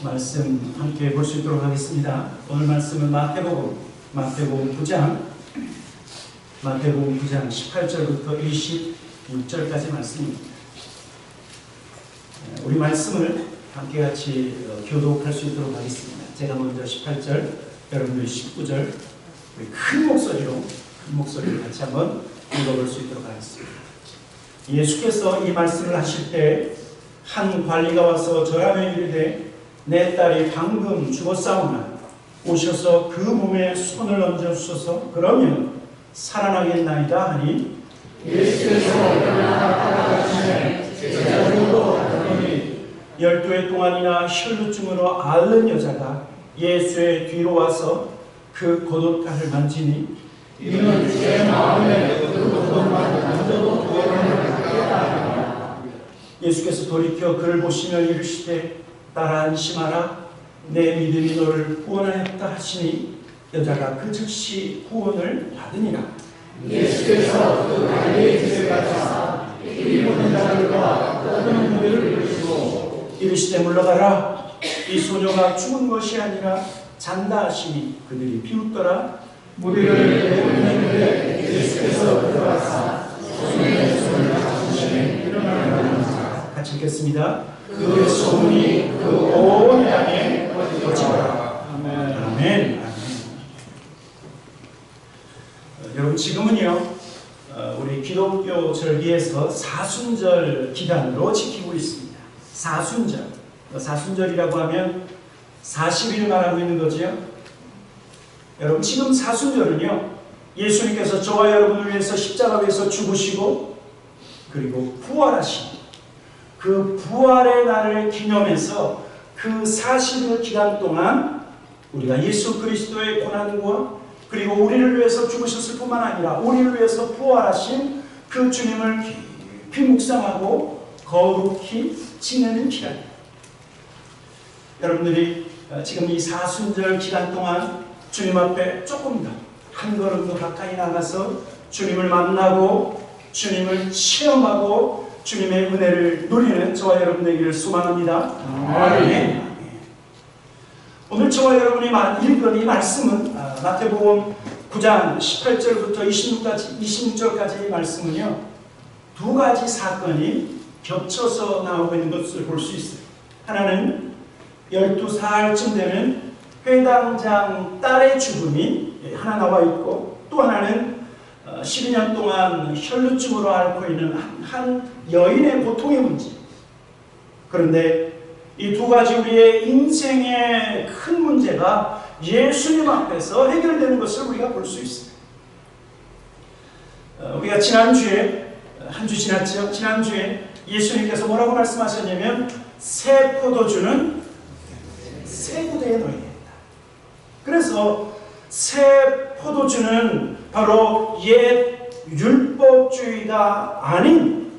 말씀 함께 볼 수 있도록 하겠습니다. 오늘 말씀은 마태복음 9장 18절부터 26절까지 말씀입니다. 우리 말씀을 함께 같이 교독할 수 있도록 하겠습니다. 제가 먼저 18절, 여러분들 19절 큰 목소리로 같이 한번 읽어볼 수 있도록 하겠습니다. 예수께서 이 말씀을 하실 때 한 관리가 와서 절하며 이르되 내 딸이 방금 죽었사오나 오셔서 그 몸에 손을 얹어 주소서. 그러면 살아나겠나이다 하니 예수께서 일어나 따라가시매 제자들도 가더니 12해 동안이나 혈루증으로 앓는 여자가 예수의 뒤로 와서 그 겉옷가를 만지니 이는 제 마음에 그 겉옷만 만져도 구원을 받겠다 하니라. 예수께서 돌이켜 그를 보시며 이르시되 딸아 안심하라, 내 믿음이 너를 구원하였다 하시니 여자가 그 즉시 구원을 받으니라. 예수께서 그 관리의 집에 가사 이 보는 자들과 떠드는 무리를 부르시고 이르시되 물러가라, 이 소녀가 죽은 것이 아니라 잔다 하시니 그들이 비웃더라. 무리를 내보내는데 예수께서 들어가사 소녀의 손을 잡으시니 일어나라. 같이 읽겠습니다. 그 소문이 그 온 땅에 퍼지더라. 아멘. 여러분, 지금은요 우리 기독교 절기에서 사순절 기간으로 지키고 있습니다. 사순절이라고 하면 40일 말하고 있는 거죠. 여러분, 지금 사순절은요 예수님께서 저와 여러분을 위해서 십자가 위에서 죽으시고 그리고 부활하신 그 부활의 날을 기념해서 그 40일 기간 동안 우리가 예수 그리스도의 고난과 그리고 우리를 위해서 죽으셨을 뿐만 아니라 우리를 위해서 부활하신 그 주님을 깊이 묵상하고 거룩히 지내는 기간입니다. 여러분들이 지금 이 사순절 기간 동안 주님 앞에 조금 더 한 걸음 더 가까이 나가서 주님을 만나고 주님을 체험하고 주님의 은혜를 누리는 저와 여러분 되기를 소망합니다. 아멘. 오늘 저와 여러분이 읽은 이 말씀은 마태복음 9장 18절부터 26절까지의 말씀은요 두 가지 사건이 겹쳐서 나오고 있는 것을 볼 수 있어요. 하나는 12살쯤 되는 회당장 딸의 죽음이 하나 나와 있고, 또 하나는 12년 동안 혈루증으로 앓고 있는 한 여인의 고통의 문제. 그런데 이 두 가지 우리의 인생의 큰 문제가 예수님 앞에서 해결되는 것을 우리가 볼 수 있습니다. 우리가 지난주에 한 주 지났죠. 지난주에 예수님께서 뭐라고 말씀하셨냐면 새 포도주는 새 구대에 넣어야 된다. 그래서 새 포도주는 바로 옛 율법주의가 아닌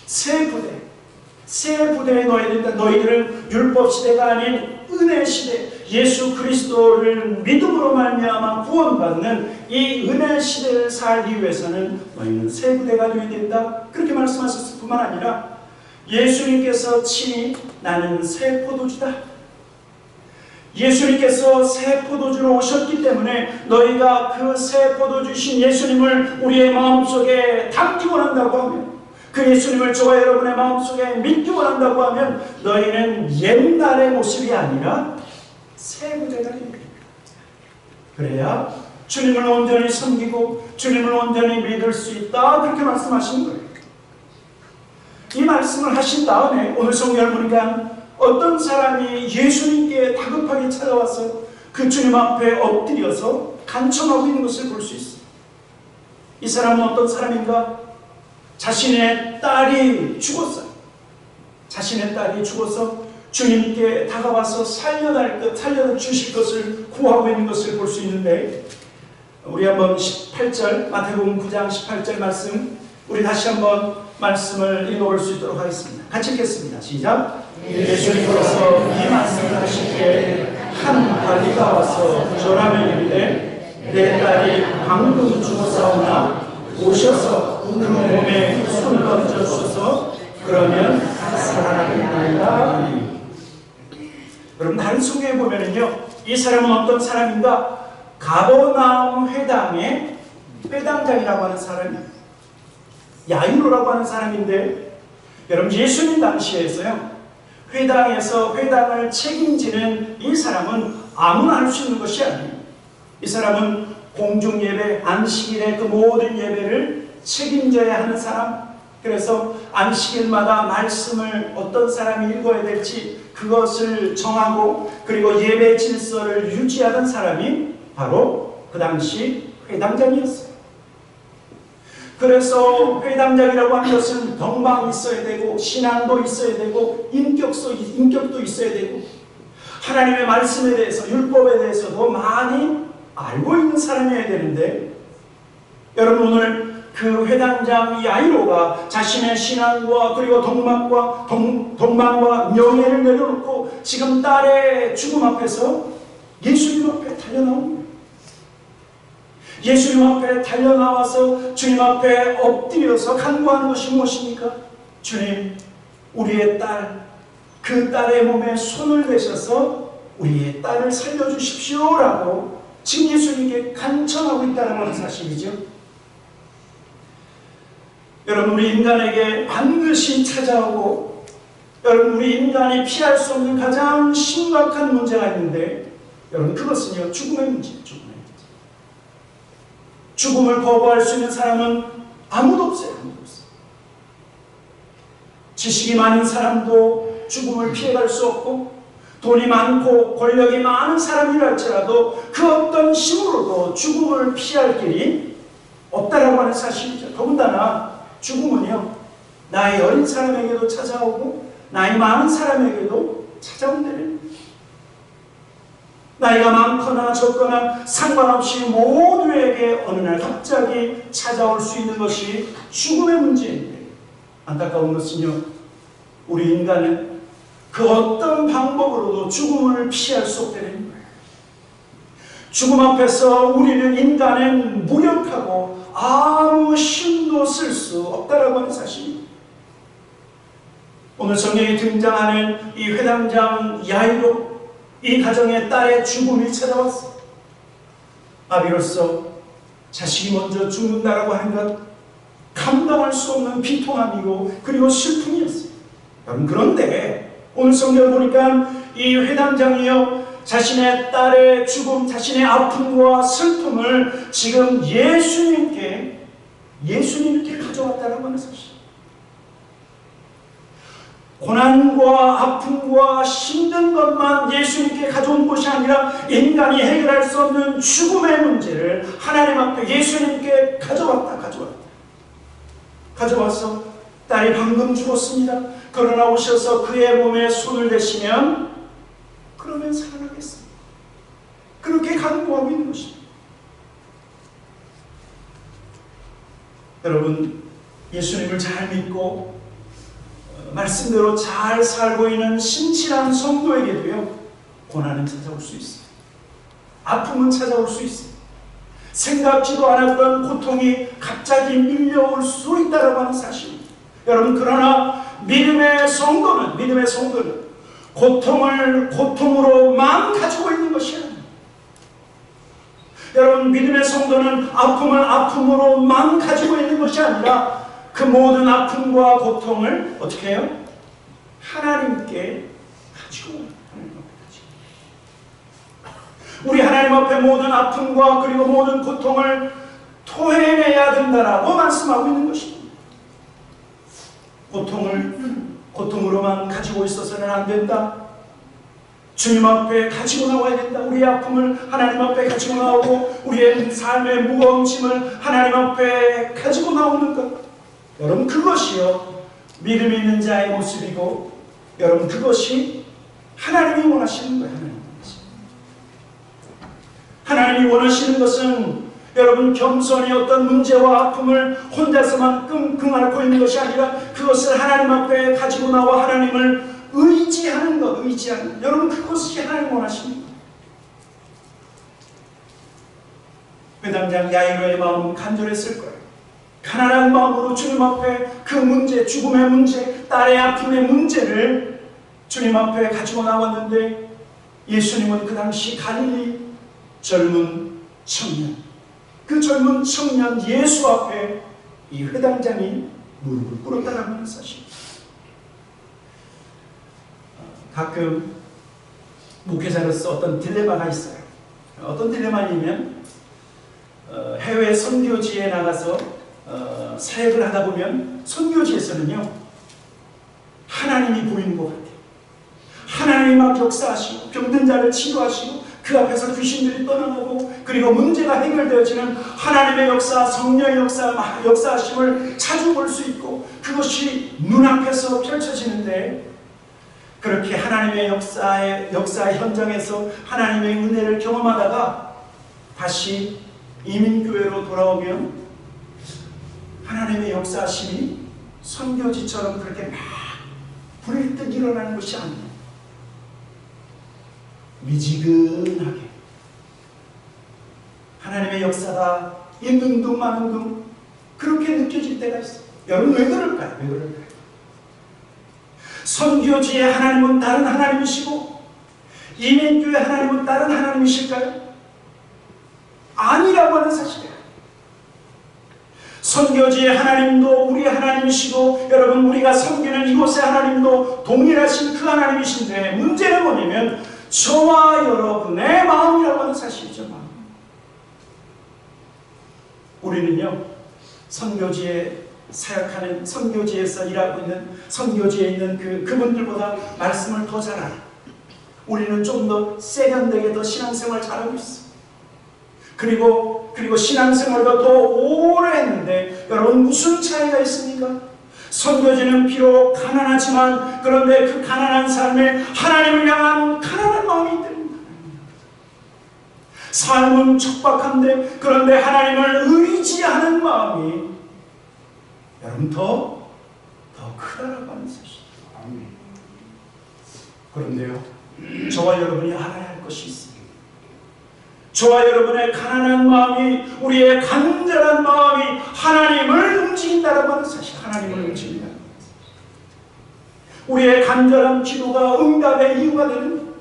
새 부대에 넣어야 된다. 너희들은 율법 시대가 아닌 은혜 시대, 예수 그리스도를 믿음으로 말미암아 구원받는 이 은혜 시대를 살기 위해서는 너희는 새 부대가 되어야 된다. 그렇게 말씀하셨을 뿐만 아니라 예수님께서 친히 나는 새 포도주다. 예수님께서 새 포도주로 오셨기 때문에 너희가 그 새 포도주신 예수님을 우리의 마음속에 담기 원한다고 하면, 그 예수님을 저와 여러분의 마음속에 믿기 원한다고 하면 너희는 옛날의 모습이 아니라 새 부대가 됩니다. 그래야 주님을 온전히 섬기고 주님을 온전히 믿을 수 있다. 그렇게 말씀하신 거예요. 이 말씀을 하신 다음에 오늘 성경을 보니까 어떤 사람이 예수님께 다급하게 찾아와서 그 주님 앞에 엎드려서 간청하고 있는 것을 볼 수 있습니다. 이 사람은 어떤 사람인가? 자신의 딸이 죽었어요. 자신의 딸이 죽어서 주님께 다가와서 살려주실 것을 구하고 있는 것을 볼 수 있는데, 우리 한번 18절, 마태복음 9장 18절 말씀, 우리 다시 한번 말씀을 읽어볼 수 있도록 하겠습니다. 같이 읽겠습니다. 시작. 예수님께서 이 말씀을 하실 때 한 관리가 와서 절하며 이르되 내 딸이 방금 죽었사오나 오셔서 그 몸에 손을 얹어 주소서. 그러면 살아나겠나이다. 여러분 다른 성경에 보면은요, 이 사람은 어떤 사람인가? 가버나움 회당의 회당장이라고 하는 사람이에요. 야이로라고 하는 사람인데, 여러분 예수님 당시에서요, 회당에서 회당을 책임지는 이 사람은 아무나 할 수 있는 것이 아니에요. 이 사람은 공중예배, 안식일의 그 모든 예배를 책임져야 하는 사람, 그래서 안식일마다 말씀을 어떤 사람이 읽어야 될지 그것을 정하고, 그리고 예배 질서를 유지하는 사람이 바로 그 당시 회당장이었어요. 그래서 회당장이라고 하는 것은 덕망이 있어야 되고, 신앙도 있어야 되고, 인격도 있어야 되고, 하나님의 말씀에 대해서, 율법에 대해서도 많이 알고 있는 사람이어야 되는데, 여러분 오늘 그 회당장 야이로가 자신의 신앙과 그리고 덕망과 명예를 내려놓고 지금 딸의 죽음 앞에서 예수님 앞에 달려나옵니다. 예수님 앞에 달려나와서 주님 앞에 엎드려서 간구하는 것이 무엇입니까? 주님, 우리의 딸, 그 딸의 몸에 손을 대셔서 우리의 딸을 살려주십시오라고 지금 예수님께 간청하고 있다는 사실이죠. 여러분, 우리 인간에게 반드시 찾아오고, 여러분 우리 인간이 피할 수 없는 가장 심각한 문제가 있는데, 여러분 그것은요, 죽음의 문제예요. 죽음을 거부할 수 있는 사람은 아무도 없어요. 아무도 없어요. 지식이 많은 사람도 죽음을 피해갈 수 없고, 돈이 많고 권력이 많은 사람이라 할지라도 그 어떤 힘으로도 죽음을 피할 길이 없다라고 하는 사실이죠. 더군다나 죽음은요, 나이 어린 사람에게도 찾아오고 나이 많은 사람에게도 찾아온다는, 나이가 많거나 적거나 상관없이 모두에게 어느 날 갑자기 찾아올 수 있는 것이 죽음의 문제인데, 안타까운 것은요, 우리 인간은 그 어떤 방법으로도 죽음을 피할 수 없다는 거예요. 죽음 앞에서 우리는 인간은 무력하고 아무 힘도 쓸 수 없다라고 하는 사실입니다. 오늘 성경에 등장하는 이 회당장 야이로, 이 가정의 딸의 죽음이 찾아왔어. 아비로서 자식이 먼저 죽는다라고 하는 것, 감당할 수 없는 비통함이고 그리고 슬픔이었어요. 그런데 오늘 성경을 보니까 이 회당장이요, 자신의 딸의 죽음, 자신의 아픔과 슬픔을 지금 예수님께 가져왔다는 하는 사실. 고난과 아픔과 힘든 것만 예수님께 가져온 것이 아니라 인간이 해결할 수 없는 죽음의 문제를 하나님 앞에 예수님께 가져와서 딸이 방금 죽었습니다. 그러나 오셔서 그의 몸에 손을 대시면 그러면 살아나겠습니다. 그렇게 간구하고 있는 것입니다. 여러분, 예수님을 잘 믿고 말씀대로 잘 살고 있는 신실한 성도에게도요, 고난은 찾아올 수 있어요. 아픔은 찾아올 수 있어요. 생각지도 않았던 고통이 갑자기 밀려올 수 있다고 하는 사실입니다. 여러분, 그러나 믿음의 성도는 고통을 고통으로만 가지고 있는 것이 아니에요. 여러분, 믿음의 성도는 아픔을 아픔으로만 가지고 있는 것이 아니라 그 모든 아픔과 고통을 어떻게 해요? 하나님께 가지고 와요. 우리 하나님 앞에 모든 아픔과 그리고 모든 고통을 토해내야 된다라고 말씀하고 있는 것입니다. 고통으로만 가지고 있어서는 안 된다. 주님 앞에 가지고 나와야 된다. 우리의 아픔을 하나님 앞에 가지고 나오고 우리의 삶의 무거운 짐을 하나님 앞에 가지고 나오는 것. 여러분, 그것이요, 믿음이 있는 자의 모습이고, 여러분, 그것이 하나님이 원하시는 거예요. 하나님이 원하시는 것은 여러분, 겸손히 어떤 문제와 아픔을 혼자서만 끙끙 앓고 있는 것이 아니라 그것을 하나님 앞에 가지고 나와 하나님을 의지하는 것, 여러분, 그것이 하나님 원하시는 것. 회당장 야이로의 마음은 간절했을 거예요. 가난한 마음으로 주님 앞에 그 문제, 죽음의 문제, 딸의 아픔의 문제를 주님 앞에 가지고 나왔는데, 예수님은 그 당시 갈릴리 젊은 청년, 그 젊은 청년 예수 앞에 이 회당장이 무릎을 꿇었다라는 하는 사실. 가끔 목회자로서 어떤 딜레마가 있어요. 어떤 딜레마냐면 해외 선교지에 나가서 사역을 하다 보면 선교지에서는요 하나님이 보이는 것 같아요. 하나님이 막 역사하시고 병든 자를 치료하시고 그 앞에서 귀신들이 떠나가고 그리고 문제가 해결되어지는 하나님의 역사, 성령의 역사하심을 자주 볼 수 있고 그것이 눈앞에서 펼쳐지는데 그렇게 하나님의 역사 현장에서 하나님의 은혜를 경험하다가 다시 이민교회로 돌아오면 하나님의 역사하심이 선교지처럼 그렇게 막 불일 듯 일어나는 것이 아니에요. 미지근하게 하나님의 역사가 있는 둥 마는 둥 그렇게 느껴질 때가 있어요. 여러분 왜 그럴까요? 왜 그럴까요? 선교지의 하나님은 다른 하나님이시고 이민교회 하나님은 다른 하나님이실까요? 아니라고 하는 사실이에요. 선교지의 하나님도 우리 하나님이시고 여러분 우리가 섬기는 이곳의 하나님도 동일하신 그 하나님이신데 문제는 뭐냐면 저와 여러분의 마음이라고 하는 사실이죠. 마음. 우리는요 선교지에 사역하는 선교지에서 일하고 있는 선교지에 있는 그분들보다 말씀을 더 잘 알아요. 우리는 좀 더 세련되게 더 신앙생활 잘하고 있어. 그리고 신앙생활도 더 오래 했는데 여러분 무슨 차이가 있습니까? 선교지는 비록 가난하지만 그런데 그 가난한 삶에 하나님을 향한 가난한 마음이 있답니다. 삶은 척박한데 그런데 하나님을 의지하는 마음이 여러분 더 크다라고 하는 사실이에요. 그런데요 저와 여러분이 알아야 할 것이 있습니다. 저와 여러분의 가난한 마음이 우리의 간절한 마음이 하나님을 움직인다라고 하는 사실. 하나님을 움직인다는 것. 우리의 간절한 기도가 응답의 이유가 되는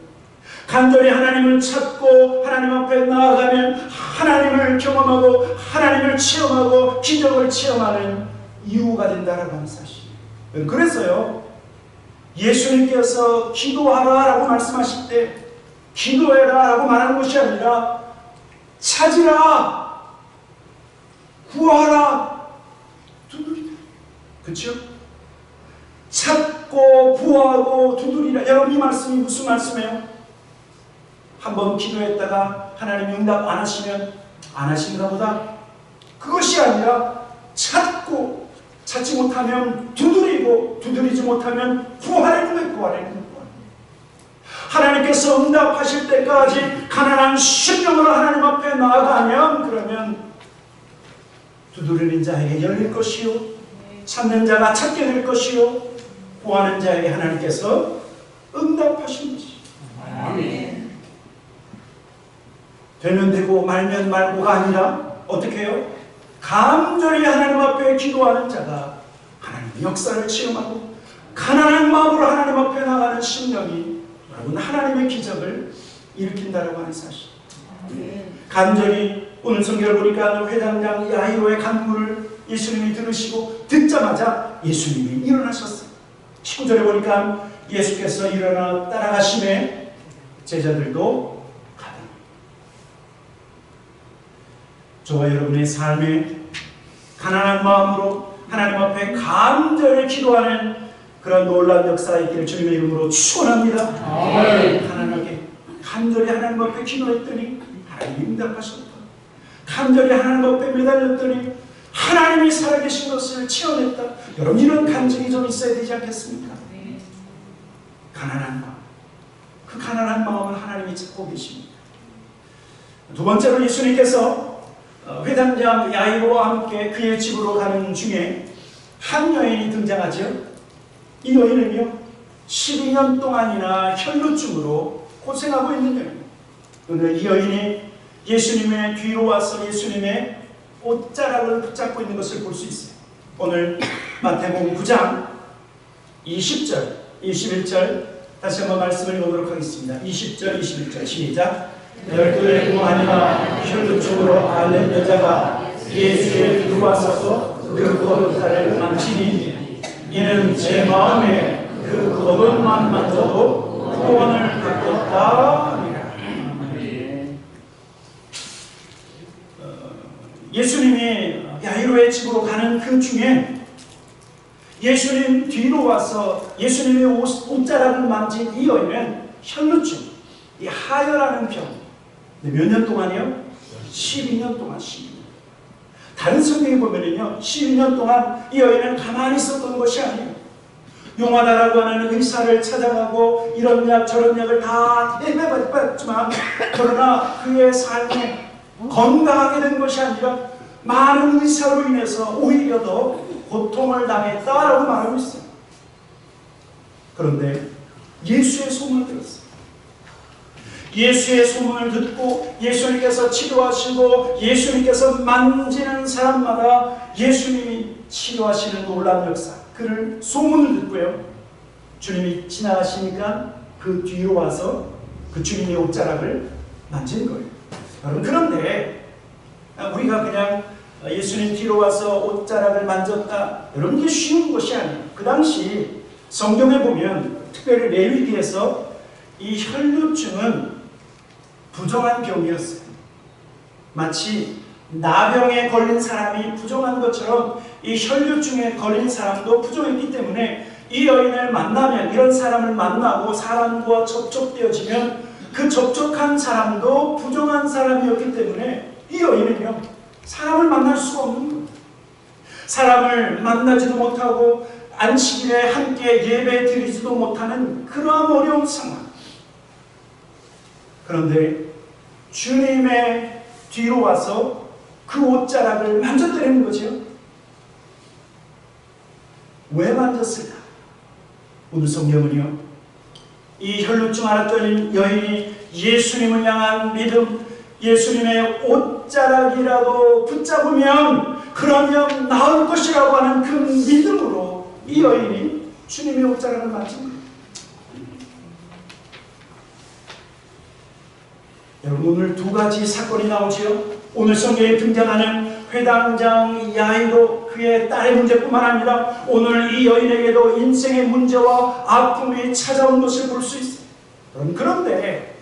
간절히 하나님을 찾고 하나님 앞에 나아가면 하나님을 경험하고 하나님을 체험하고 기적을 체험하는 이유가 된다라고 하는 사실. 그래서요 예수님께서 기도하라라고 말씀하실 때 기도해라라고 말하는 것이 아니라 찾으라, 구하라, 두드리라. 그렇죠? 찾고 구하고 두드리라. 여러분 이 말씀이 무슨 말씀이에요? 한번 기도했다가 하나님 응답 안 하시면 안 하시는가 보다 그것이 아니라 찾고 찾지 못하면 두드리고 두드리지 못하면 구하라는 거예요. 구하라는 거예요. 하나님께서 응답하실 때까지 가난한 심령으로 하나님 앞에 나아가면 그러면 두드리는 자에게 열릴 것이요 찾는 자가 찾게 될 것이요 구하는 자에게 하나님께서 응답하신 것이요. 아멘. 되면 되고 말면 말고가 아니라 어떻게 해요? 간절히 하나님 앞에 기도하는 자가 하나님의 역사를 체험하고 가난한 마음으로 하나님 앞에 나가는 심령이 여러분 하나님의 기적을 일으킨다라고 하는 사실. 간절히 오늘 성경을 보니까 회당장 야이로의 간구를 예수님이 들으시고 듣자마자 예수님이 일어나셨어요. 19절에 보니까 예수께서 일어나 따라가심에 제자들도 가다. 저와 여러분의 삶에 가난한 마음으로 하나님 앞에 간절히 기도하는 그런 놀라운 역사가 있기를 주님의 이름으로 축원합니다. 가난하게 간절히 하나님 앞에 기도했더니 하나님이 응답하셨다. 간절히 하나님 앞에 매달렸더니 하나님이 살아계신 것을 체험했다. 여러분 이런 간증이 좀 있어야 되지 않겠습니까? 가난한 마음. 그 가난한 마음을 하나님이 찾고 계십니다. 두 번째로 예수님께서 회당장 야이로와 함께 그의 집으로 가는 중에 한 여인이 등장하죠. 이 여인은요 12년 동안이나 혈루증으로 고생하고 있는 여인. 오늘 이 여인이 예수님의 뒤로 와서 예수님의 옷자락을 붙잡고 있는 것을 볼 수 있어요. 오늘 마태복음 9장 20절 21절 다시 한번 말씀을 읽어보도록 하겠습니다. 20절, 21절 시작. 열두의 공안이나 혈루증으로 앓는 여자가 예수의 들어와서 그 거듭살을 만지니 이는 제 마음에 그 거듭만 만져도 구원을 받겠다. 예수님이 야이로의 집으로 가는 그 중에 예수님 뒤로 와서 예수님의 옷자락을 만진 이 여인은 혈루증, 이 하혈하는 병. 몇 년 동안이요? 12년 동안. 12년. 다른 성경에 보면은요, 12년 동안 이 여인은 가만히 있었던 것이 아니에요. 용하다라고 하는 의사를 찾아가고 이런 약 저런 약을 다 헤매봤지만 그러나 그의 삶에 건강하게 된 것이 아니라 많은 의사로 인해서 오히려 더 고통을 당했다라고 말하고 있어요. 그런데 예수의 소문을 들었어요. 예수의 소문을 듣고 예수님께서 치료하시고 예수님께서 만지는 사람마다 예수님이 치료하시는 놀라운 역사, 그를 소문을 듣고요. 주님이 지나가시니까 그 뒤로 와서 그 주님의 옷자락을 만진 거예요. 여러분, 그런데 우리가 그냥 예수님 뒤로 와서 옷자락을 만졌다, 여러분, 이게 쉬운 것이 아니에요. 그 당시 성경에 보면 특별히 레위기에서 이 혈루증은 부정한 병이었어요. 마치 나병에 걸린 사람이 부정한 것처럼 이 혈루증에 걸린 사람도 부정했기 때문에 이 여인을 만나면, 이런 사람을 만나고 사람과 접촉되어지면 그 접촉한 사람도 부정한 사람이었기 때문에 이 여인은요, 사람을 만날 수가 없는 거예요. 사람을 만나지도 못하고 안식일에 함께 예배 드리지도 못하는 그러한 어려운 상황. 그런데 주님의 뒤로 와서 그 옷자락을 만졌다는 거죠. 왜 만졌을까? 오늘 성경은요, 이 혈루증 앓았던 여인이 예수님을 향한 믿음, 예수님의 옷자락이라도 붙잡으면 그러면 나을 것이라고 하는 그 믿음으로 이 여인이 주님의 옷자락을 만진 거예요. 여러분, 오늘 두 가지 사건이 나오지요. 오늘 성경에 등장하는 회당장 야이로, 그의 딸의 문제뿐만 아니라 오늘 이 여인에게도 인생의 문제와 아픔이 찾아온 것을 볼 수 있어요. 그런데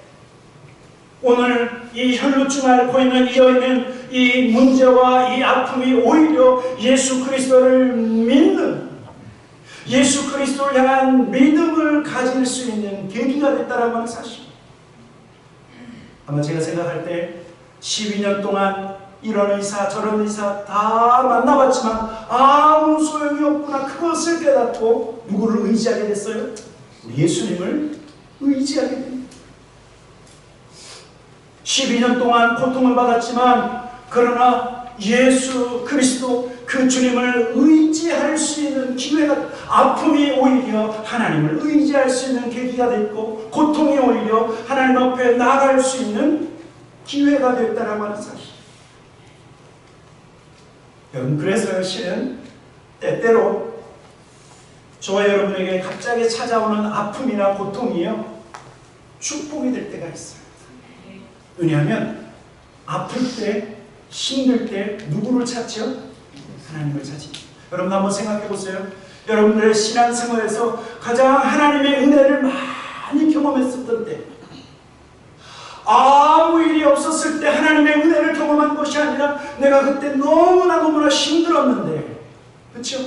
오늘 이 혈루증 앓고 있는 이 여인은 이 문제와 이 아픔이 오히려 예수 그리스도를 믿는, 예수 그리스도를 향한 믿음을 가질 수 있는 계기가 됐다라고 하는 사실. 아마 제가 생각할 때 12년 동안 이런 의사 저런 의사 다 만나봤지만 아무 소용이 없구나, 그것을 깨닫고 누구를 의지하게 됐어요? 예수님을 의지하게 됩니다. 12년 동안 고통을 받았지만 그러나 예수 그리스도 그 주님을 의지할 수 있는 기회가, 아픔이 오히려 하나님을 의지할 수 있는 계기가 됐고 고통이 오히려 하나님 앞에 나아갈 수 있는 기회가 됐다라고 하는 사실. 여러분, 그래서 실은 때때로 저와 여러분에게 갑자기 찾아오는 아픔이나 고통이요, 축복이 될 때가 있어요. 왜냐하면 아플 때, 힘들 때 누구를 찾죠? 하나님을 찾지. 여러분, 한번 생각해 보세요. 여러분들의 신앙생활에서 가장 하나님의 은혜를 많이 경험했었던 때, 아무 일이 없었을 때 하나님의 은혜를 경험한 것이 아니라 내가 그때 너무나 힘들었는데, 그렇죠?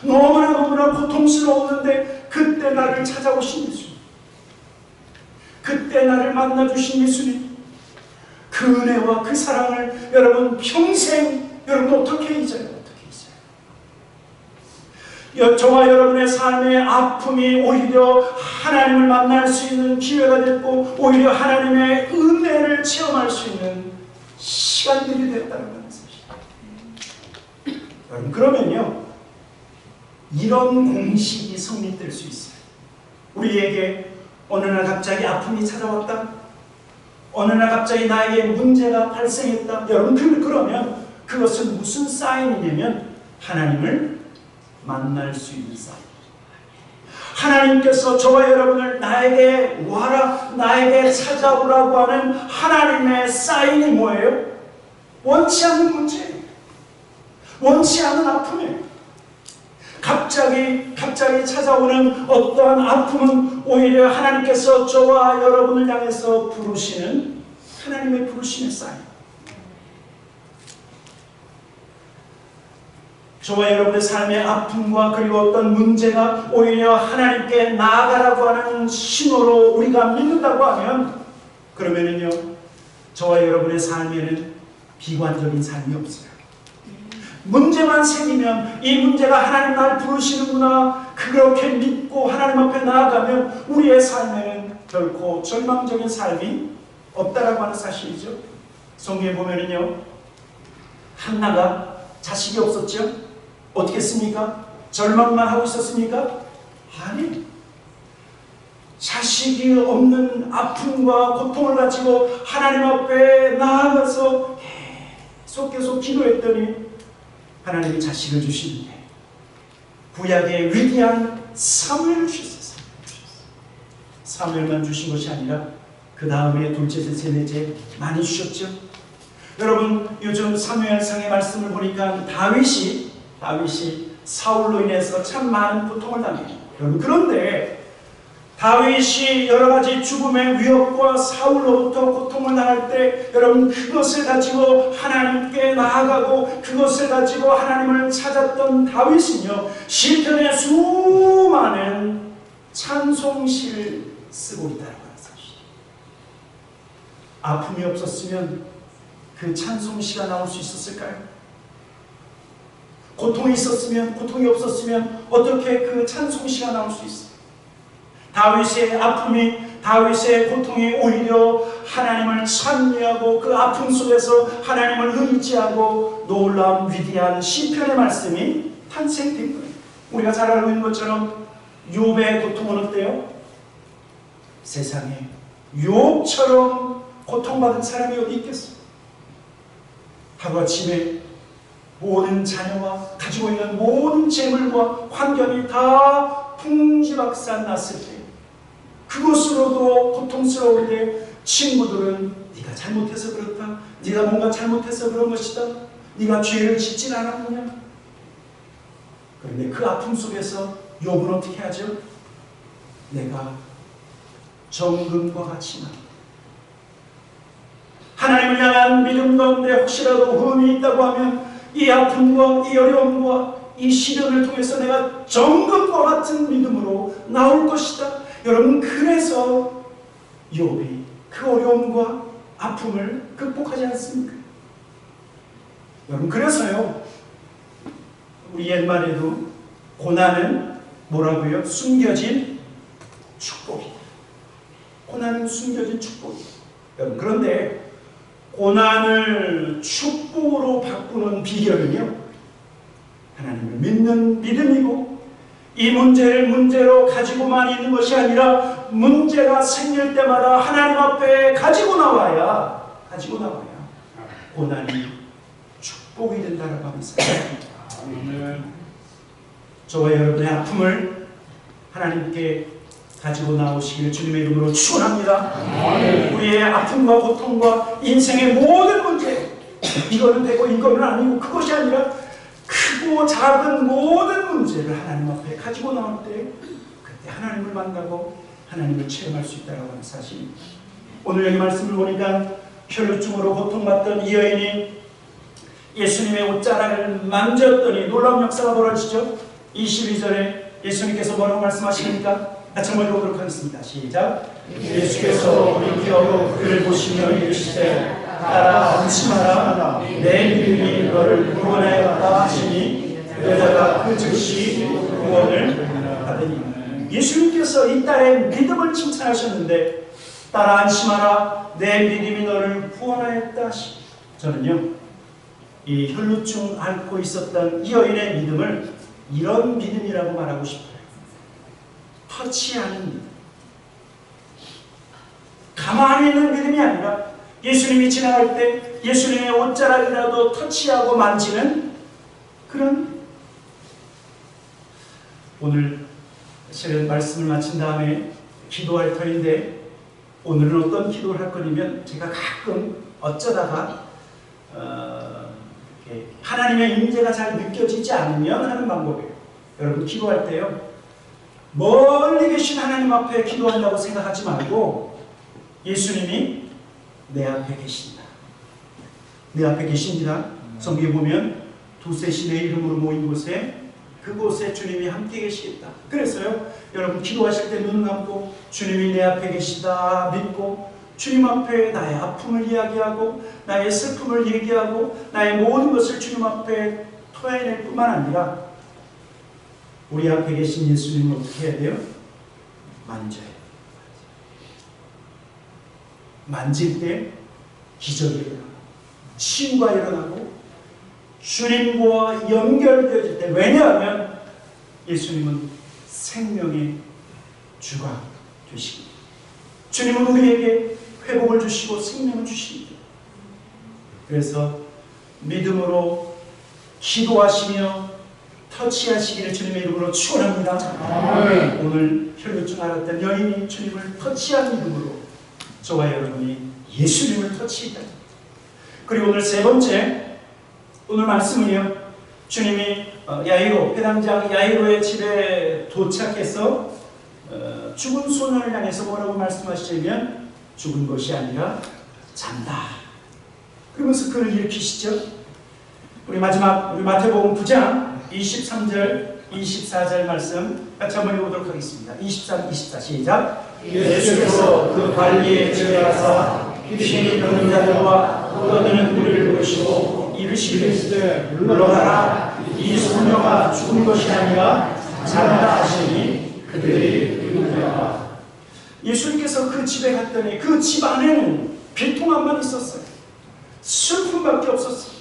너무나 고통스러웠는데 그때 나를 찾아오신 예수님, 그때 나를 만나주신 예수님, 그 은혜와 그 사랑을 여러분 평생 여러분 어떻게 잊어요? 저와 여러분의 삶의 아픔이 오히려 하나님을 만날 수 있는 기회가 됐고 오히려 하나님의 은혜를 체험할 수 있는 시간들이 됐다는 것입니다. 여러분, 그러면요, 이런 공식이 성립될 수 있어요. 우리에게 어느 날 갑자기 아픔이 찾아왔다, 어느 날 갑자기 나에게 문제가 발생했다. 여러분, 그러면 그것은 무슨 사인이냐면 하나님을 만날 수 있는 사인, 하나님께서 저와 여러분을 나에게 와라, 나에게 찾아오라고 하는 하나님의 사인이 뭐예요? 원치 않는 문제, 원치 않는 아픔이에요. 갑자기 찾아오는 어떠한 아픔은 오히려 하나님께서 저와 여러분을 향해서 부르시는 하나님의 부르심의 사인. 저와 여러분의 삶의 아픔과 그리고 어떤 문제가 오히려 하나님께 나아가라고 하는 신호로 우리가 믿는다고 하면, 그러면은요, 저와 여러분의 삶에는 비관적인 삶이 없어요. 문제만 생기면 이 문제가 하나님 날 부르시는구나, 그렇게 믿고 하나님 앞에 나아가면 우리의 삶에는 결코 절망적인 삶이 없다라고 하는 사실이죠. 성경에 보면은요, 한나가 자식이 없었죠. 어떻게 했습니까? 절망만 하고 있었습니까? 아니, 자식이 없는 아픔과 고통을 가지고 하나님 앞에 나아가서 계속 기도했더니 하나님이 자식을 주시는데 구약의 위대한 사무엘을 주셨어요. 사무엘만 주신 것이 아니라 그 다음에 둘째, 셋째, 넷째 많이 주셨죠. 여러분, 요즘 사무엘상의 말씀을 보니까 다윗이 사울로 인해서 참 많은 고통을 당해요. 여러분, 그런데 다윗이 여러 가지 죽음의 위협과 사울로부터 고통을 당할 때, 여러분, 그것을 가지고 하나님께 나아가고 그것을 가지고 하나님을 찾았던 다윗은요, 시편에 수많은 찬송시를 쓰고 있다는 사실. 아픔이 없었으면 그 찬송시가 나올 수 있었을까요? 고통이 있었으면, 고통이 없었으면 어떻게 그 찬송시가 나올 수 있어요? 다윗의 아픔이, 다윗의 고통이 오히려 하나님을 찬미하고 그 아픔 속에서 하나님을 의지하고 놀라운 위대한 시편의 말씀이 탄생된 거예요. 우리가 잘 알고 있는 것처럼 욥의 고통은 어때요? 세상에 욥처럼 고통받은 사람이 어디 있겠어요? 하루아침에 모든 자녀와 가지고 있는 모든 재물과 환경이 다 풍지박산 났을 때, 그것으로도 고통스러울 때 친구들은 네가 잘못해서 그렇다, 네가 뭔가 잘못해서 그런 것이다, 네가 죄를 짓질 않았느냐. 그런데 그 아픔 속에서 욥은 어떻게 하죠? 내가 정금과 같이 나, 하나님을 향한 믿음 가운데 혹시라도 흠이 있다고 하면 이 아픔과 이 어려움과 이 시련을 통해서 내가 정금과 같은 믿음으로 나올 것이다. 여러분, 그래서 욥이 그 어려움과 아픔을 극복하지 않습니까? 여러분, 그래서요, 우리 옛말에도 고난은 뭐라고요? 숨겨진 축복이다. 고난은 숨겨진 축복이다. 여러분, 그런데 고난을 축복으로 바꾸는 비결은요, 하나님을 믿는 믿음이고, 이 문제를 문제로 가지고만 있는 것이 아니라 문제가 생길 때마다 하나님 앞에 가지고 나와야 고난이 축복이 된다라고 하면서, 저와 여러분의 아픔을 하나님께 가지고 나오시길 주님의 이름으로 축원합니다. 우리의 아픔과 고통과 인생의 모든 문제, 이거는 되고 이거는 아니고, 그것이 아니라 크고 작은 모든 문제를 하나님 앞에 가지고 나올 때, 그때 하나님을 만나고 하나님을 체험할 수 있다는 사실입니다. 오늘 여기 말씀을 보니까 혈루증으로 고통받던 이 여인이 예수님의 옷자락을 만졌더니 놀라운 역사가 벌어지죠. 22절에 예수님께서 뭐라고 말씀하십니까? 같이 한번 읽어보도록 하겠습니다. 시작. 예수께서 돌이켜 그를 보시며 이르시되 따라 안심하라, 내 믿음이 너를 구원하였다 하시니 여자가 그 즉시 구원을 받으니. 예수님께서 이 딸의 믿음을 칭찬하셨는데, 따라 안심하라, 내 믿음이 너를 구원하였다 하시니. 저는요, 이 혈루증 앓고 있었던 이 여인의 믿음을 이런 믿음이라고 말하고 싶어요. 터치하는 믿음. 가만히 있는 믿음이 아니라 예수님이 지나갈 때 예수님의 옷자락이라도 터치하고 만지는 그런. 오늘 사실은 말씀을 마친 다음에 기도할 터인데 오늘은 어떤 기도를 할 거냐면 제가 가끔 어쩌다가 하나님의 임재가 잘 느껴지지 않으면 하는 방법이에요. 여러분 기도할 때요, 멀리 계신 하나님 앞에 기도한다고 생각하지 말고 예수님이 내 앞에 계신다. 내 앞에 계십니다. 성경에 보면 두셋이 내 이름으로 모인 곳에 그곳에 주님이 함께 계시겠다. 그래서요, 여러분 기도하실 때 눈을 감고 주님이 내 앞에 계시다 믿고 주님 앞에 나의 아픔을 이야기하고 나의 슬픔을 얘기하고 나의 모든 것을 주님 앞에 토해낼 뿐만 아니라 우리 앞에 계신 예수님을 어떻게 해야 돼요? 만져야 돼요. 만질 때 기적이 일어나고 치유가 일어나고 주님과 연결되어질 때, 왜냐하면 예수님은 생명의 주가 되시기, 주님은 우리에게 회복을 주시고 생명을 주시기, 그래서 믿음으로 기도하시며 터치하시기를 주님의 이름으로 축원합니다. 오늘 혈루증 앓았던 여인이 주님을 터치한 믿음으로 저와 여러분이 예수님을 터치했다. 그리고 오늘 세 번째, 오늘 말씀은요, 주님이 야이로, 회당장 야이로의 집에 도착해서 죽은 소년을 향해서 뭐라고 말씀하시냐면 죽은 것이 아니라 잔다. 그러면서 그를 일으키시죠. 우리 마지막 우리 마태복음 9장 23절 24절 말씀 같이 한번 읽어보도록 하겠습니다. 23, 24 시작. 예수께서 그 관리에 들어가사 귀신이 들린 자들과 떠드는 무리를 보시고 이르시되 물러가라, 이 소녀가 죽은 것이 아니라 잔다 하시니 그들이 의논하라. 예수님께서 그 집에 갔더니 그 집 안에는 비통함만 있었어요. 슬픔밖에 없었어요.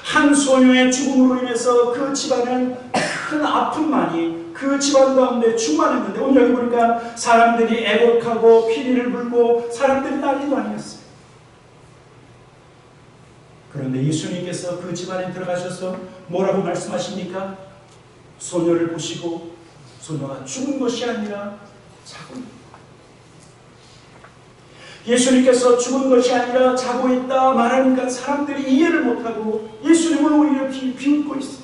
한 소녀의 죽음으로 인해서 그 집안은 큰 아픔만이 그 집안 가운데 충만했는데, 오늘 여기 보니까 사람들이 애곡하고 피리를 불고 사람들이 난리도 아니었어요. 그런데 예수님께서 그 집안에 들어가셔서 뭐라고 말씀하십니까? 소녀를 보시고 소녀가 죽은 것이 아니라 자고 있다. 예수님께서 죽은 것이 아니라 자고 있다 말하니까 사람들이 이해를 못하고 예수님은 오히려 비웃고 있어요.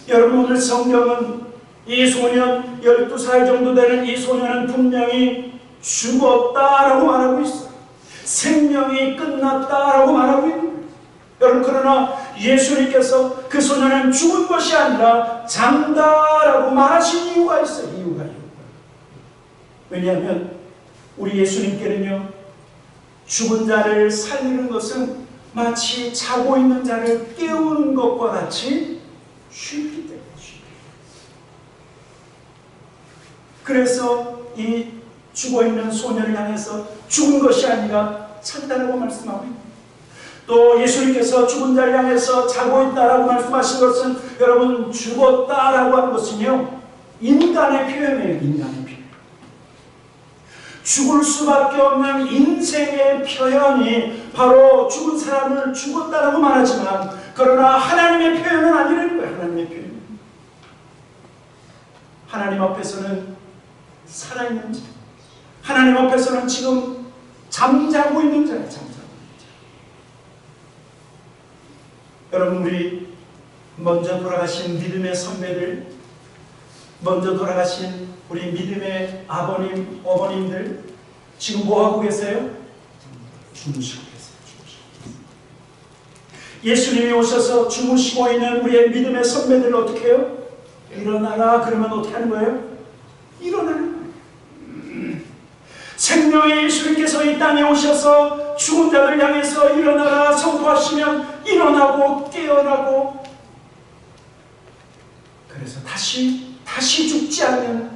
여러분, 오늘 성경은 이 소년, 12살 정도 되는 이 소년은 분명히 죽었다라고 말하고 있어요. 생명이 끝났다라고 말하고 있는 거예요. 여러분, 그러나 예수님께서 그 소년은 죽은 것이 아니라 잔다라고 말하신 이유가 있어요. 이유가. 왜냐하면 우리 예수님께는요, 죽은 자를 살리는 것은 마치 자고 있는 자를 깨우는 것과 같이 쉽기 때문에. 그래서 이 죽어있는 소년을 향해서 죽은 것이 아니라 잔다라고 말씀하고 있습니다. 또 예수님께서 죽은 자를 향해서 자고 있다라고 말씀하신 것은, 여러분, 죽었다라고 하는 것은요, 인간의 표현이에요. 인간의 표현. 죽을 수밖에 없는 인생의 표현이 바로 죽은 사람을 죽었다라고 말하지만, 그러나 하나님의 표현은 아니라는 거예요. 하나님의 표현. 하나님 앞에서는 살아있는 자, 하나님 앞에서는 지금 잠자고 있는 자예요. 잠자고 있는 자. 여러분, 우리 먼저 돌아가신 믿음의 선배들, 먼저 돌아가신 우리 믿음의 아버님, 어머님들 지금 뭐하고 계세요? 주무시고 계세요. 예수님이 오셔서 주무시고 있는 우리의 믿음의 선배들을 어떻게 해요? 일어나라 그러면 어떻게 하는 거예요? 일어나는 거예요. 생명의 예수님께서 이 땅에 오셔서 죽은 자들 향해서 일어나라 선포하시면 일어나고 깨어나고, 그래서 다시 죽지 않는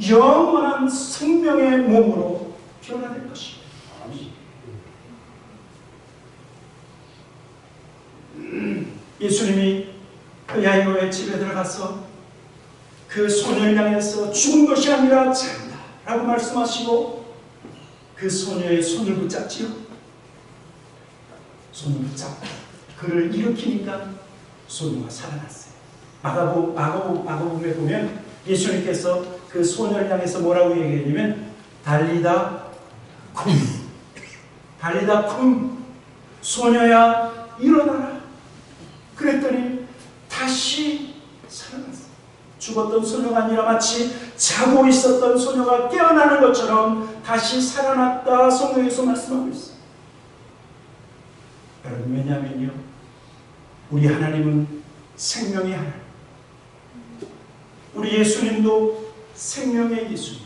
영원한 생명의 몸으로 변화될 것입니다. 예수님이 그 야이로의 집에 들어가서 그 소녀를 향해서 죽은 것이 아니라 잔다 라고 말씀하시고 그 소녀의 손을 붙잡지요. 손을 붙잡고 그를 일으키니까 소녀가 살아났어요. 마가복음에 보면 예수님께서 그 소녀를 향해서 뭐라고 얘기했냐면 달리다 쿰, 달리다 쿰, 소녀야 일어나라. 그랬더니 다시 살아났어. 죽었던 소녀가 아니라 마치 자고 있었던 소녀가 깨어나는 것처럼 다시 살아났다. 성경에서 말씀하고 있어요. 여러분, 왜냐하면요, 우리 하나님은 생명의 하나님, 우리 예수님도 생명의 예수님,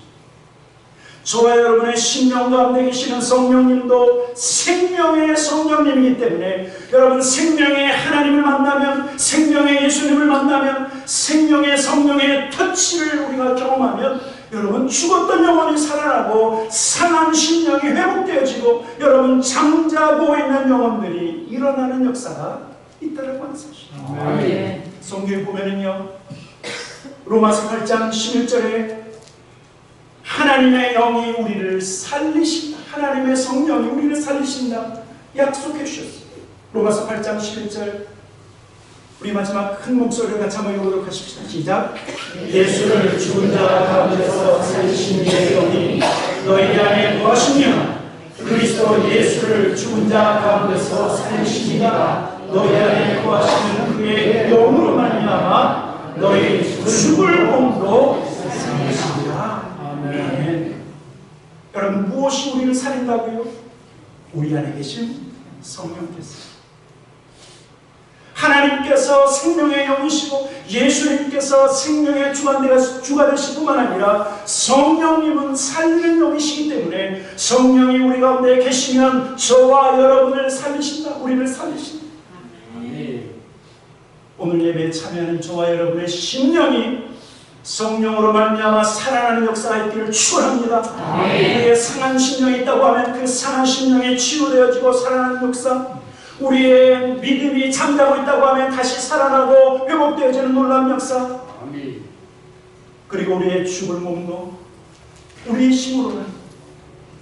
저와 여러분의 심령 가운데 계시는 성령님도 생명의 성령님이기 때문에 여러분, 생명의 하나님을 만나면, 생명의 예수님을 만나면, 생명의 성령의 터치를 우리가 경험하면 여러분, 죽었던 영혼이 살아나고 상한 심령이 회복되어지고 여러분, 잠자고 있는 영혼들이 일어나는 역사가 있다라고 하는 사실. 성경에 보면은요, 로마서 8장 11절에 하나님의 영이 우리를 살리신다, 하나님의 성령이 우리를 살리신다 약속해 주셨어요. 로마서 8장 11절, 우리 마지막 큰 목소리를 같이 한번 읽어보도록 하십시다. 시작. 예수를 죽은 자 가운데서 살리신 이의 영이 너희 안에 거하시며 그리스도 예수를 죽은 자 가운데서 살리신 이가 너희 안에 거하시는 그의 영으로 말미암아 너희 죽을 몸도 살리시리라. 아멘. 여러분, 무엇이 우리를 살린다고요? 우리 안에 계신 성령께서. 하나님께서 생명의 영이시고 예수님께서 생명의 주가 되실 뿐만 아니라 성령님은 살리는 영이시기 때문에 성령이 우리 가운데 계시면 저와 여러분을 살리신다, 우리를 살리신다. 오늘 예배에 참여하는 저와 여러분의 심령이 성령으로 말미암아 살아나는 역사가 있기를 축원합니다. 우리의 상한 심령이 있다고 하면 그 상한 심령이 치유되어지고 살아나는 역사, 우리의 믿음이 잠자고 있다고 하면 다시 살아나고 회복되어지는 놀라운 역사, 그리고 우리의 죽을 몸도 우리의 힘으로는,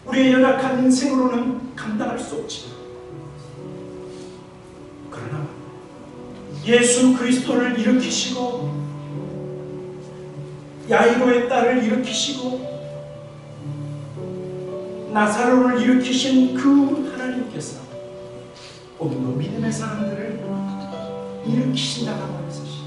우리의 연약한 인생으로는 감당할 수 없지만 그러나 예수 그리스도를 일으키시고 야이로의 딸을 일으키시고 나사로를 일으키신 그 하나님께서 오늘도 믿음의 사람들을 일으키신다고 하는 사실.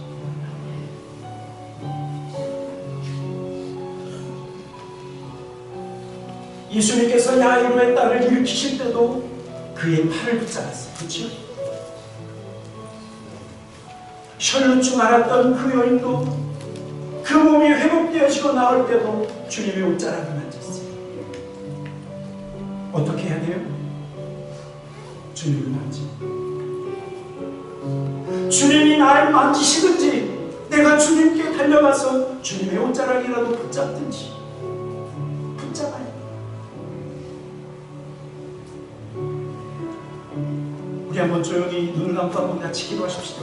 예수님께서 야이로의 딸을 일으키실 때도 그의 팔을 붙잡았어요. 그렇죠? 혈루증 앓았던 그 여인도 그 몸이 회복되어지고 나올 때도 주님의 옷자락을 만졌어요. 어떻게 해야 돼요? 주님을 만지. 주님이 나를 만지시든지 내가 주님께 달려가서 주님의 옷자락이라도 붙잡든지 붙잡아요. 우리 한번 조용히 눈을 감고 한번 같이 기도하십시다.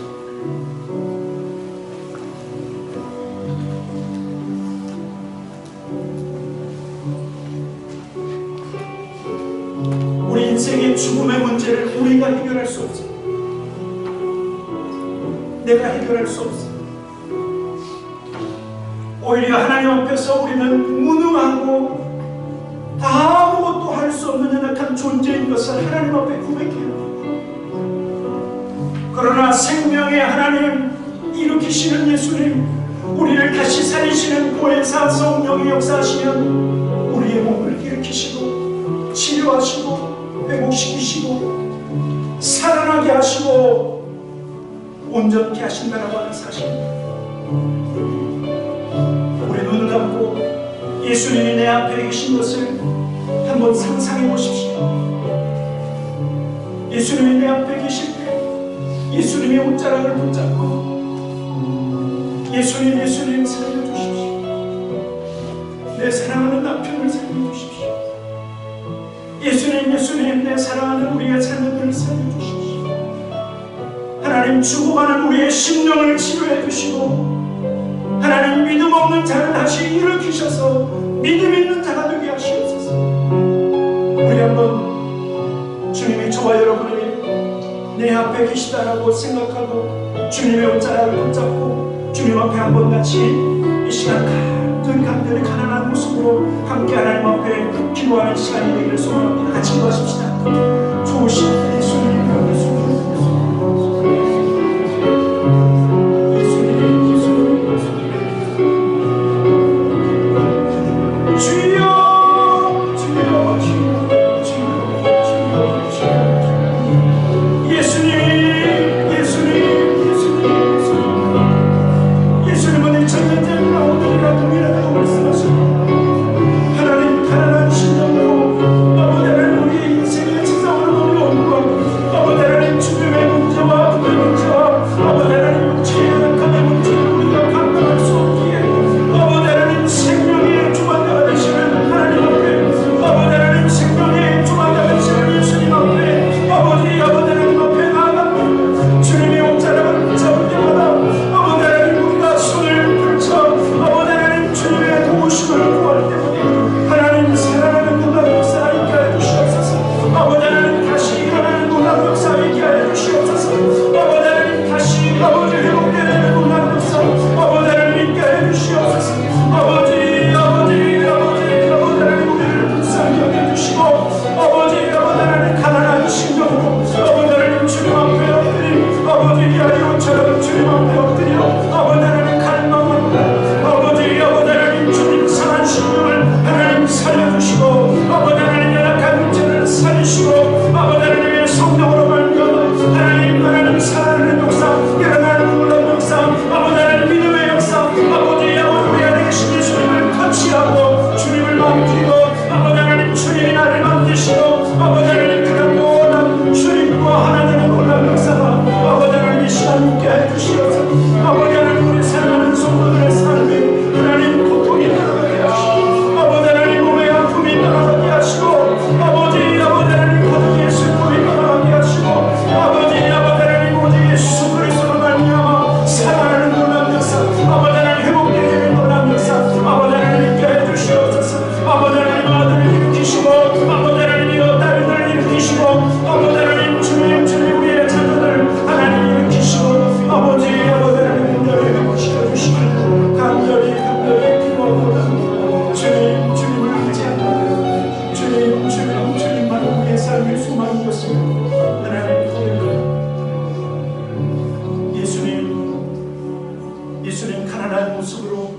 우리 인생의 죽음의 문제를 우리가 해결할 수 없어. 내가 해결할 수 없어. 오히려 하나님 앞에서 우리는 무능하고 아무것도 할 수 없는 연약한 존재인 것을 하나님 앞에 고백해요. 그러나 생명의 하나님, 일으키시는 예수님, 우리를 다시 살리시는 보혜사 성령이 역사하시면 우리의 몸을 일으키시고 치료하시고 회복시키시고 살아나게 하시고 온전케 하신다라고 하는 사실. 우리 눈을 감고 예수님이 내 앞에 계신 것을 한번 상상해 보십시오. 예수님이 내 앞에 계실 때 예수님의 옷자락을 붙잡고 예수님 살려주십시오. 내 사랑하는 남편을 살려주십시오. 예수님 내 사랑하는 우리의 자녀들을 살려주십시오. 하나님, 죽어가는 우리의 심령을 치료해 주시고 하나님, 믿음 없는 자를 다시 일으키셔서 믿음 있는 자가 되게 하시옵소서. 우리 한번 주님이 저와 여러분에게 내 앞에 계시다라고 생각하고 주님의 옷자락을 붙잡고 주님 앞에 한번 같이 이 시간 간절히 가난한 모습으로 함께 하나님 앞에 기도하는 시간이 되기를 소원합니다. 같이 기도하십시다. 좋으신 예수님, 예수님 가난한 모습으로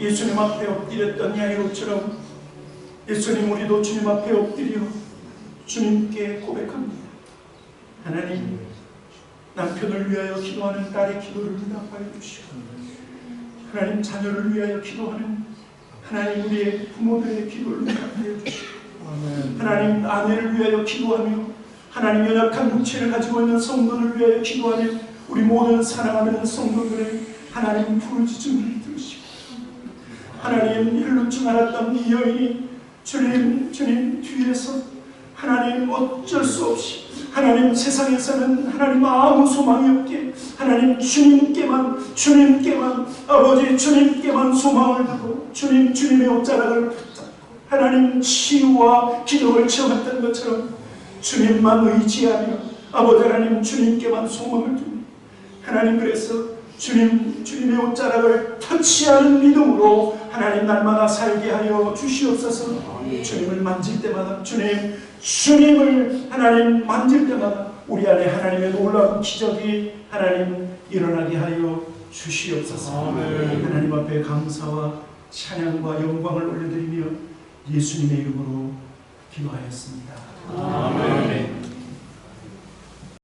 예수님 앞에 엎드렸던 야이로처럼 예수님 우리도 주님 앞에 엎드려 주님께 고백합니다. 하나님, 남편을 위하여 기도하는 딸의 기도를 응답하여 주시고, 하나님 자녀를 위하여 기도하는 하나님 우리의 부모들의 기도를 응답하여 주시고, 하나님 아내를 위하여 기도하며 하나님 연약한 육체를 가지고 있는 성도를 위하여 기도하는 우리 모든 사랑하는 성도들의 하나님 부르짖음을 들으시고, 하나님 이를 줄 알았던 이 여인이 주님 뒤에서 하나님 어쩔 수 없이 하나님 세상에서는 하나님 아무 소망이 없게 하나님 주님께만 아버지 주님께만 소망을 두고 주님의 옷자락을 붙잡고 하나님 치유와 기도를 체험했던 것처럼 주님만 의지하며 아버지 하나님 주님께만 소망을 두고 하나님 그래서 주님의 옷자락을 터치하는 믿음으로 하나님 날마다 살게 하여 주시옵소서. 주님을 만질 때마다 주님을 하나님 만질 때마다 우리 안에 하나님의 놀라운 기적이 하나님 일어나게 하여 주시옵소서. 하나님 앞에 감사와 찬양과 영광을 올려드리며 예수님의 이름으로 기도하였습니다. 아멘.